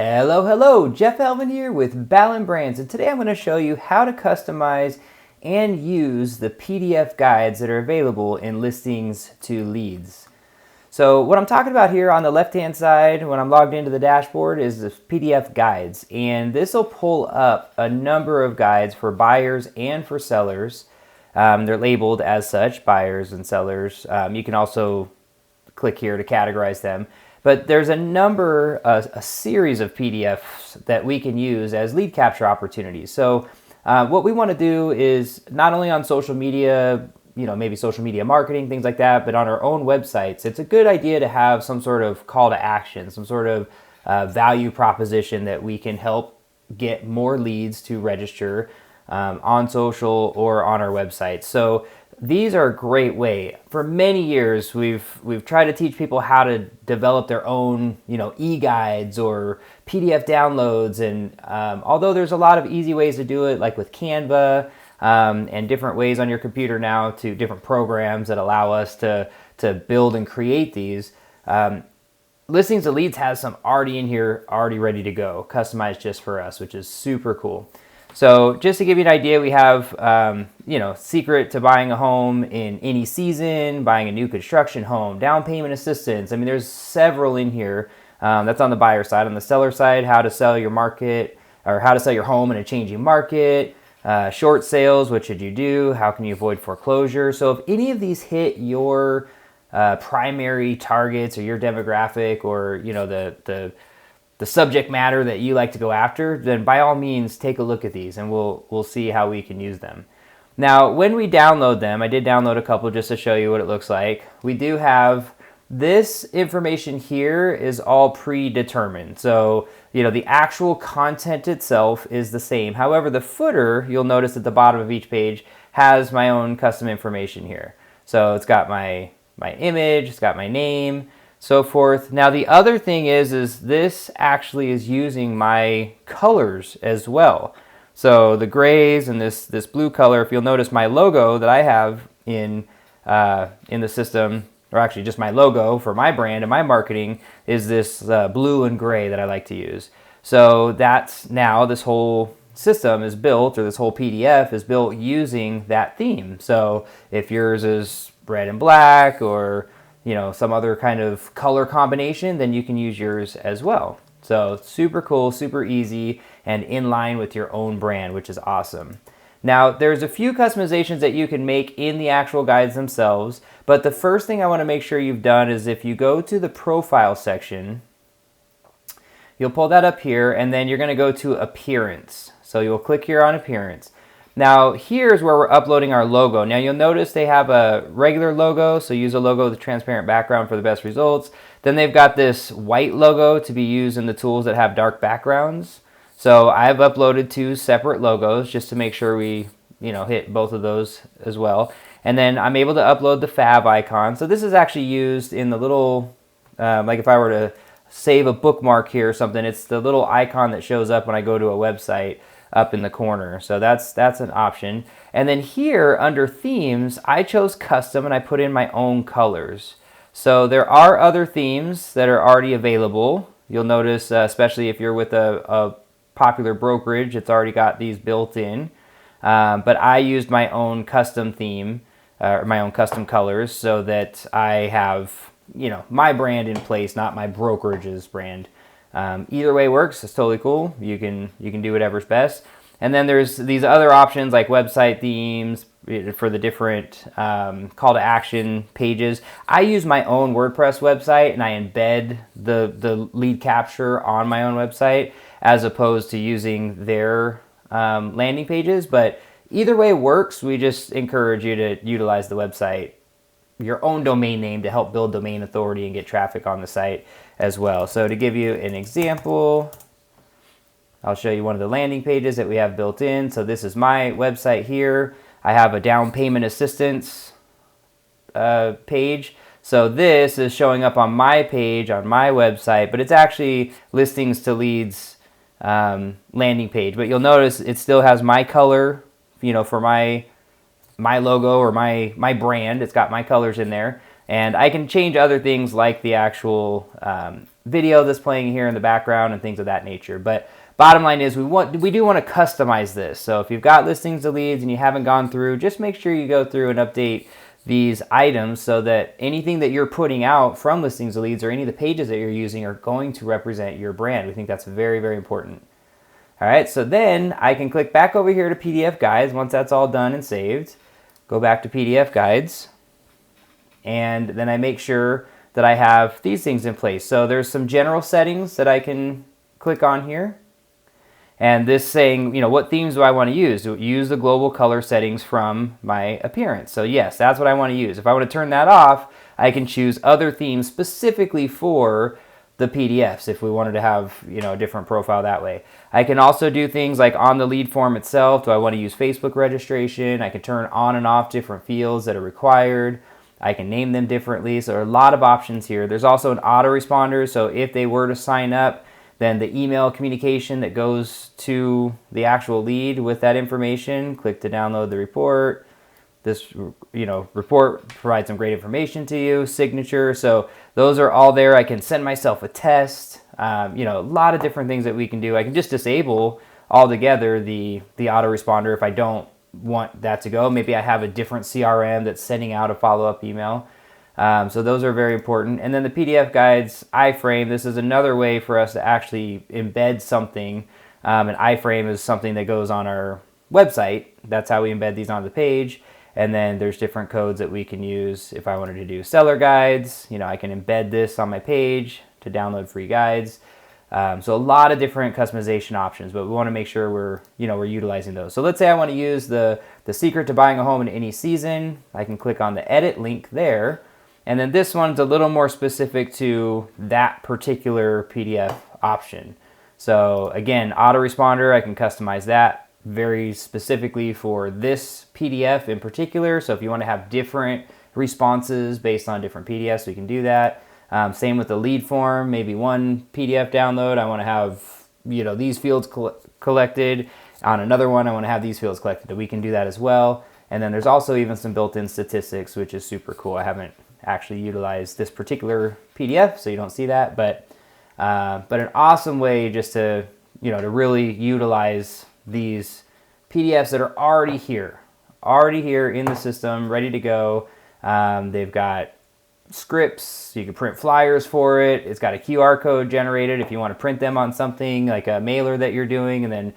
Hello, Jeff Elvin here with Ballen Brands, and today I'm going to show you how to customize and use the PDF guides that are available in Listings to Leads. So what I'm talking about here on the left-hand side when I'm logged into the dashboard is the PDF guides, and this will pull up a number of guides for buyers and for sellers. They're labeled as such, buyers and sellers. You can also click here to categorize them. But there's a series of PDFs that we can use as lead capture opportunities. So what we want to do is not only on social media, maybe social media marketing, things like that, but on our own websites, it's a good idea to have some sort of call to action, some sort of value proposition that we can help get more leads to register on social or on our website. So these are a great way. For many years, we've tried to teach people how to develop their own, e-guides or PDF downloads. And although there's a lot of easy ways to do it, like with Canva and different ways on your computer now, to different programs that allow us to build and create these, Listings to Leads has some already in here, already ready to go, customized just for us, which is super cool. So just to give you an idea, we have, secret to buying a home in any season, buying a new construction home, down payment assistance. I mean, there's several in here. That's on the buyer side. On the seller side, how to sell your market or how to sell your home in a changing market, short sales, what should you do? How can you avoid foreclosure? So if any of these hit your primary targets or your demographic or, the subject matter that you like to go after, then by all means take a look at these and we'll see how we can use them. Now, when we download them, I did download a couple just to show you what it looks like. We do have this information here is all predetermined. So, the actual content itself is the same. However, the footer, you'll notice at the bottom of each page, has my own custom information here. So it's got my image, it's got my name, so forth. Now the other thing is this actually is using my colors as well. So the grays and this blue color, if you'll notice my logo that I have in the system, or actually just my logo for my brand and my marketing, is this blue and gray that I like to use. So that's now this whole system is built, or this whole PDF is built using that theme. So if yours is red and black or some other kind of color combination, then you can use yours as well. So super cool, super easy, and in line with your own brand, which is awesome. Now, there's a few customizations that you can make in the actual guides themselves, but the first thing I want to make sure you've done is if you go to the profile section, you'll pull that up here, and then you're going to go to appearance. So you'll click here on appearance. Now, here's where we're uploading our logo. Now, you'll notice they have a regular logo, so use a logo with a transparent background for the best results. Then they've got this white logo to be used in the tools that have dark backgrounds. So I've uploaded 2 separate logos just to make sure we, hit both of those as well. And then I'm able to upload the fab icon. So this is actually used in the little, like if I were to save a bookmark here or something, it's the little icon that shows up when I go to a website up in the corner. So that's an option. And then here under themes, I chose custom and I put in my own colors. So there are other themes that are already available. You'll notice, especially if you're with a popular brokerage, it's already got these built in. But I used my own custom theme, my own custom colors, so that I have, my brand in place, not my brokerage's brand. Either way works. It's totally cool. You can do whatever's best. And then there's these other options like website themes for the different call to action pages. I use my own WordPress website and I embed the lead capture on my own website as opposed to using their landing pages. But either way works. We just encourage you to utilize the website, your own domain name, to help build domain authority and get traffic on the site as well. So to give you an example, I'll show you one of the landing pages that we have built in. So this is my website here. I have a down payment assistance page. So this is showing up on my page on my website, but it's actually Listings to Leads landing page. But you'll notice it still has my color, for my logo or my brand. It's got my colors in there. And I can change other things like the actual video that's playing here in the background and things of that nature. But bottom line is we do want to customize this. So if you've got listings to leads and you haven't gone through, just make sure you go through and update these items so that anything that you're putting out from listings to leads or any of the pages that you're using are going to represent your brand. We think that's very, very important. All right, so then I can click back over here to PDF guides once that's all done and saved. Go back to PDF guides, and then I make sure that I have these things in place. So there's some general settings that I can click on here. And this saying, what themes do I want to use? Use the global color settings from my appearance. So yes, that's what I want to use. If I want to turn that off, I can choose other themes specifically for the PDFs if we wanted to have, a different profile that way. I can also do things like on the lead form itself. Do I want to use Facebook registration? I can turn on and off different fields that are required. I can name them differently. So there are a lot of options here. There's also an autoresponder. So if they were to sign up, then the email communication that goes to the actual lead with that information, click to download the report. This, report provides some great information to you, signature. So those are all there. I can send myself a test. A lot of different things that we can do. I can just disable altogether the autoresponder if I don't want that to go. Maybe I have a different CRM that's sending out a follow-up email. So those are very important. And then the PDF guides, iframe, this is another way for us to actually embed something. An iframe is something that goes on our website. That's how we embed these on the page. And then there's different codes that we can use. If I wanted to do seller guides, I can embed this on my page to download free guides. So a lot of different customization options, but we want to make sure we're utilizing those. So let's say I want to use the secret to buying a home in any season. I can click on the edit link there. And then this one's a little more specific to that particular PDF option. So again, autoresponder, I can customize that very specifically for this PDF in particular. So if you want to have different responses based on different PDFs, we can do that. Same with the lead form, maybe one PDF download, I want to have these fields collected. On another one, I want to have these fields collected. We can do that as well. And then there's also even some built-in statistics, which is super cool. I haven't actually utilized this particular PDF, so you don't see that, but an awesome way just to to really utilize these PDFs that are already here in the system, ready to go. They've got scripts, you can print flyers for it. It's got a QR code generated if you want to print them on something like a mailer that you're doing, and then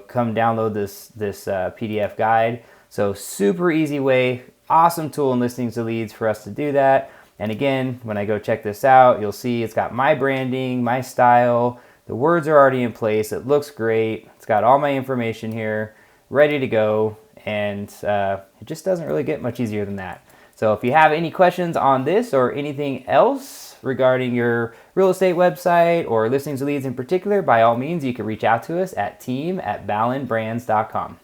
come download this PDF guide. So super easy way. Awesome tool in listings to leads for us to do that. And again, when I go check this out, you'll see it's got my branding, my style. The words are already in place. It looks great. It's got all my information here, ready to go. And it just doesn't really get much easier than that. So if you have any questions on this or anything else regarding your real estate website or listings to leads in particular, by all means, you can reach out to us at team@ballenbrands.com.